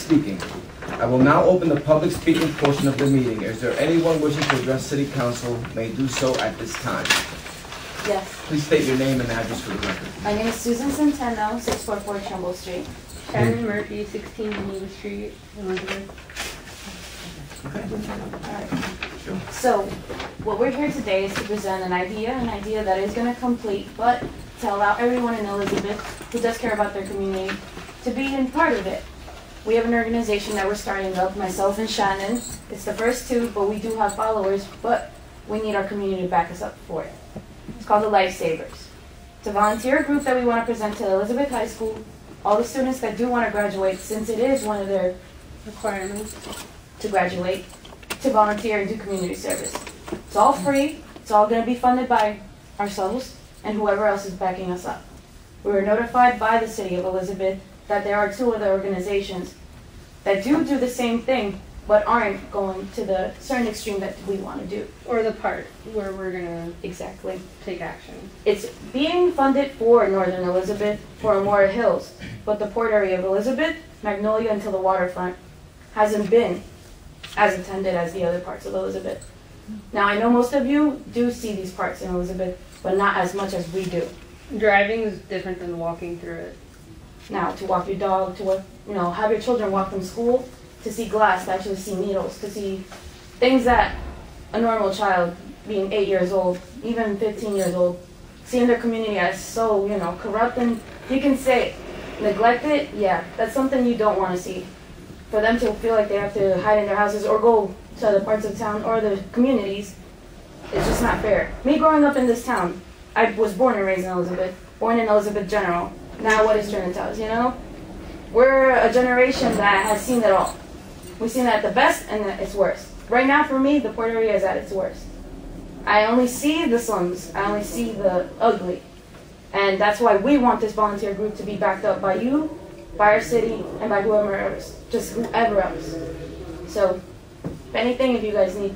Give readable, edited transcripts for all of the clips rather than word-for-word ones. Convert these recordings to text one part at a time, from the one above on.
speaking. I will now open the public speaking portion of the meeting. Is there anyone wishing to address City Council may do so at this time. Yes. Please state your name and address for the record. My name is Susan Centeno, 644 Trumbull Street. Shannon Murphy, 16 Geneva Street, Elizabeth. Alright. So, what we're here today is to present an idea that is going to complete, but to allow everyone in Elizabeth who does care about their community to be in part of it. We have an organization that we're starting up, myself and Shannon. It's the first two, but we do have followers, but we need our community to back us up for it. It's called the Lifesavers. It's a volunteer group that we want to present to Elizabeth High School, all the students that do want to graduate, since it is one of their requirements to graduate, to volunteer and do community service. It's all free. It's all going to be funded by ourselves and whoever else is backing us up. We were notified by the City of Elizabeth that there are two other organizations that do the same thing, but aren't going to the certain extreme that we want to do. Or the part where we're going to exactly take action. It's being funded for Northern Elizabeth, for Amora Hills, but the port area of Elizabeth, Magnolia until the waterfront, hasn't been as attended as the other parts of Elizabeth. Now, I know most of you do see these parks in Elizabeth, but not as much as we do. Driving is different than walking through it. Now, to walk your dog, to have your children walk from school, to see glass, to actually see needles, to see things that a normal child, being 8 years old, even 15 years old, seeing their community as so, corrupt, and you can say, neglected, yeah, that's something you don't want to see. For them to feel like they have to hide in their houses or go to other parts of town or the communities, it's just not fair. Me growing up in this town, I was born and raised in Elizabeth, born in Elizabeth General. Now what is Trinidad, We're a generation that has seen it all. We've seen it at the best and at its worst. Right now for me, the port area is at its worst. I only see the slums. I only see the ugly. And that's why we want this volunteer group to be backed up by you, by our city, and by whoever else. Just whoever else. So, if anything, if you guys need,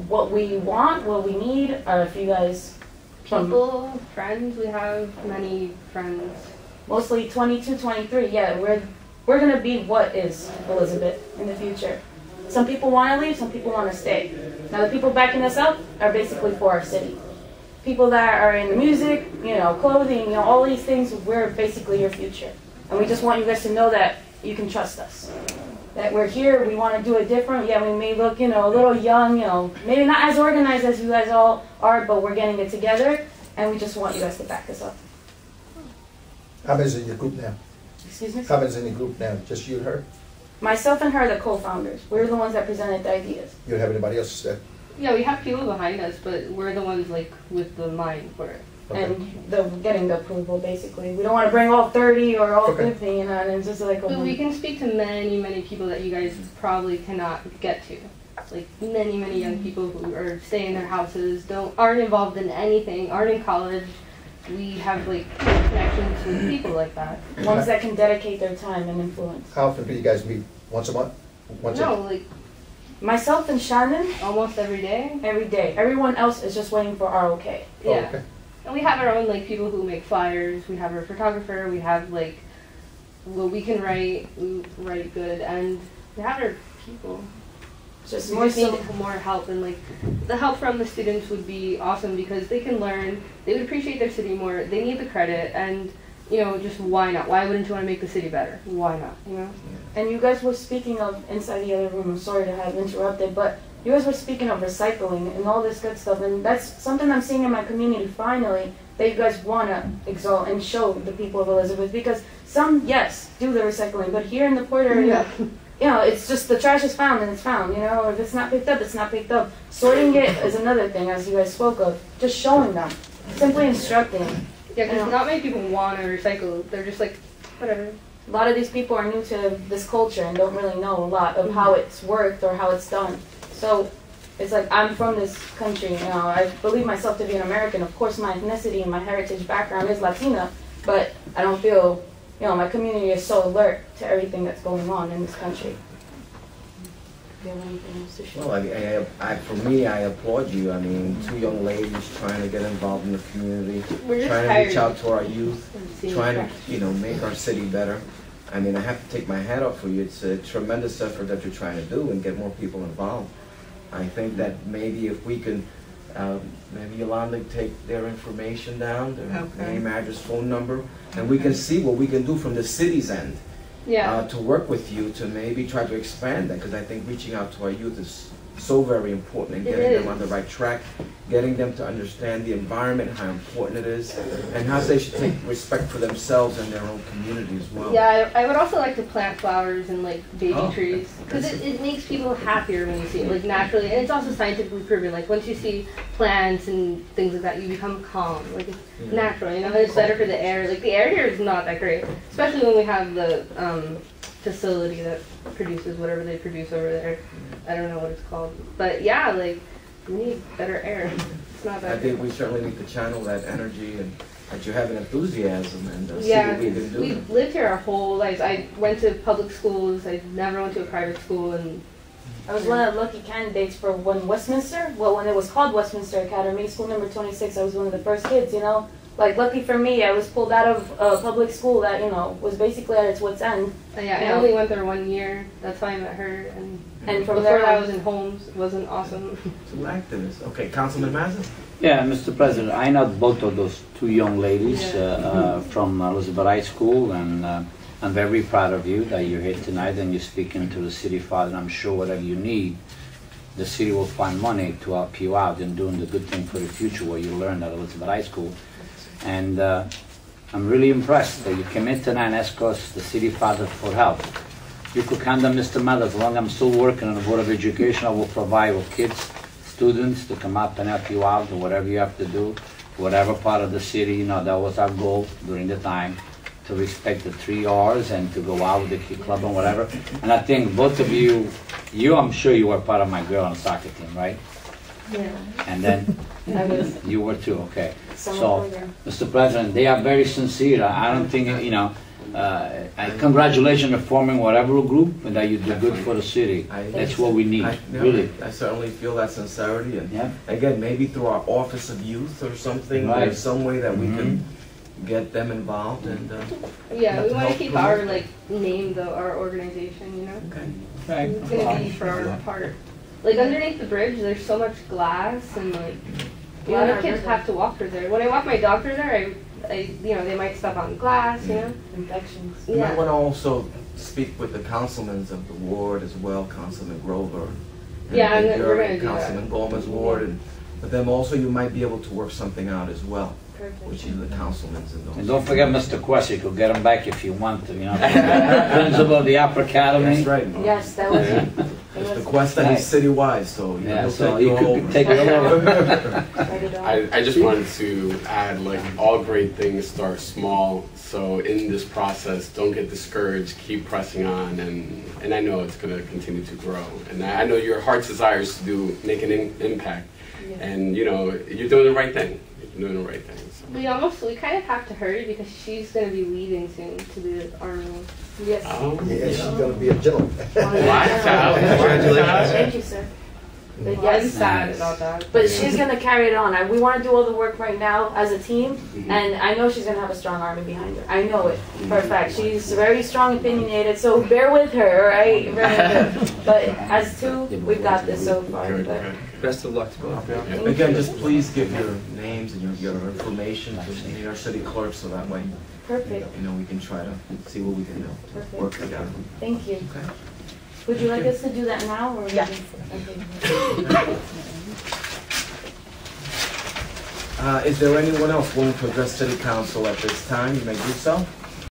what we want, what we need, or if you guys... People, friends, we have many friends. Mostly 22, 23, yeah, we're going to be what is Elizabeth in the future. Some people want to leave, some people want to stay. Now the people backing us up are basically for our city. People that are in the music, clothing, all these things, we're basically your future. And we just want you guys to know that you can trust us. That we're here, we want to do it different. Yeah, we may look, a little young, maybe not as organized as you guys all are, but we're getting it together, and we just want you guys to back us up. How many's in your group now? Excuse me? How many's in your group now? Just you and her? Myself and her are the co-founders. We're the ones that presented the ideas. You don't have anybody else to say? Yeah, we have people behind us, but we're the ones with the mind for it. Okay. And getting the approval, basically. We don't want to bring all 30 or all 50, and it's just like... But we can speak to many, many people that you guys probably cannot get to. Like many, many young people who are staying in their houses, aren't involved in anything, aren't in college. We have connections with people like that. Ones that can dedicate their time and influence. How often do you guys meet? Once a month? Myself and Shannon. Almost every day. Every day. Everyone else is just waiting for our okay. Oh, yeah. okay. And we have our own people who make flyers. We have our photographer. We have we can write. We write good, and we have our people. We just need more help, and the help from the students would be awesome because they can learn. They would appreciate their city more. They need the credit, and just why not? Why wouldn't you want to make the city better? Why not? And you guys were speaking of inside the other room. I'm sorry to have interrupted, but you guys were speaking of recycling and all this good stuff, and that's something I'm seeing in my community finally, that you guys want to exalt and show the people of Elizabeth, because some, yes, do the recycling, but here in the port area, it's just the trash is found and it's found, if it's not picked up, it's not picked up. Sorting it is another thing, as you guys spoke of, just showing them, simply instructing. Yeah, because not many people want to recycle, they're just whatever. A lot of these people are new to this culture and don't really know a lot of how it's worked or how it's done. So it's I'm from this country, I believe myself to be an American. Of course, my ethnicity and my heritage background is Latina, but I don't feel, my community is so alert to everything that's going on in this country. Do you have anything else to share? Well, for me, I applaud you. Two young ladies trying to get involved in the community, We're just trying to reach out to our youth, trying to, to, make our city better. I mean, I have to take my hat off for you. It's a tremendous effort that you're trying to do and get more people involved. I think that maybe if we can, maybe Yolanda take their information down, their name, address, phone number, and we can see what we can do from the city's end. Yeah. To work with you to maybe try to expand that, because I think reaching out to our youth is so very important, and getting them on the right track, getting them to understand the environment, how important it is, and how they should take respect for themselves and their own community as well. Yeah, I would also like to plant flowers and like baby trees, because it makes people happier when you see it, like naturally, and it's also scientifically proven. Like once you see plants and things like that, you become calm. Like it's natural, you know. And it's better for the air. Like the air here is not that great, especially when we have the facility that produces whatever they produce over there. I don't know what it's called, but yeah, like we need better air. It's not that. I think we certainly need to channel that energy and that you have an enthusiasm and see yeah, what we can do. We've lived here our whole lives. I went to public schools. I never went to a private school, and I was one of the lucky candidates for when when it was called Westminster Academy, school number 26. I was one of the first kids, you know. Like, lucky for me, I was pulled out of a public school that, you know, was basically at its wit's end. yeah, I only went there 1 year. That's why I met her. And from before there, I was in Holmes. It wasn't awesome. Two activists. Okay, Councilman Mazza? Yeah, Mr. President, I know both of those two young ladies from Elizabeth High School, and I'm very proud of you that you're here tonight and you're speaking to the city father. I'm sure whatever you need, the city will find money to help you out in doing the good thing for the future, what you learned at Elizabeth High School. And I'm really impressed that you came in tonight and asked us, the city father, for help. You could count on Mr. Miller. As long as I'm still working on the Board of Education, I will provide with kids, students to come up and help you out, or whatever you have to do, whatever part of the city. You know, that was our goal during the time, to respect the 3 R's and to go out with the kid club and whatever. And I think both of you, I'm sure you were part of my girl on soccer team, right? Yeah. And then I was. you were too, okay. Summer So, program. Mr. President, they are very sincere. I don't think, you know, congratulations on forming whatever group, and that you do good for the city. That's what we need, really. I certainly feel that sincerity, and Yeah. again, maybe through our Office of Youth or something, Right. there's some way that we can get them involved and. Yeah, we want to help keep promote our like name though, our organization. You know, Okay. it's gonna be for our part. Like underneath the bridge, there's so much glass, and like a lot of kids have to walk through there. When I walk my dog through there, I you know, they might step on glass, you know. Infections. You might Yeah. want to also speak with the councilmen of the ward as well, Councilman Grover. Yeah, and Durham, we're gonna do that. Councilman Gomez Ward, and with them also you might be able to work something out as well, Perfect. which is the councilmen and those. And don't forget Mr. Quest, you could get him back if you want to, you know. Principal of the Upper Academy. That's right. Yes, that was it. It Mr. was Questa, he's citywide, so Yeah, he'll so take you you all could over. take it all over. right it on. I just wanted to add, like, all great things start small. So in this process, don't get discouraged. Keep pressing on, and I know it's going to continue to grow. And I know your heart's desire is to make an impact. Yeah. And you know, you're doing the right thing. You're doing the right thing. So. We kind of have to hurry because she's gonna be leaving soon to the army. Yes. Yeah, she's gonna be a gentleman. Congratulations. Thank you, sir. But I'm yes, sad about that. but she's gonna carry it on. We want to do all the work right now as a team, and I know she's gonna have a strong army behind her. I know it for a fact. She's very strong, opinionated. So bear with her, all right? Bear with her. But as two, we've got this so far. Good, But good. Best of luck to both of you. Again, just please give your names and your information to our city clerk, so that way, perfect. you know, we can try to see what we can do, Perfect. work together. Thank you. Okay. Would you like us to do that now, or? Yeah. Okay. Is there anyone else willing to address city council at this time? You may do so.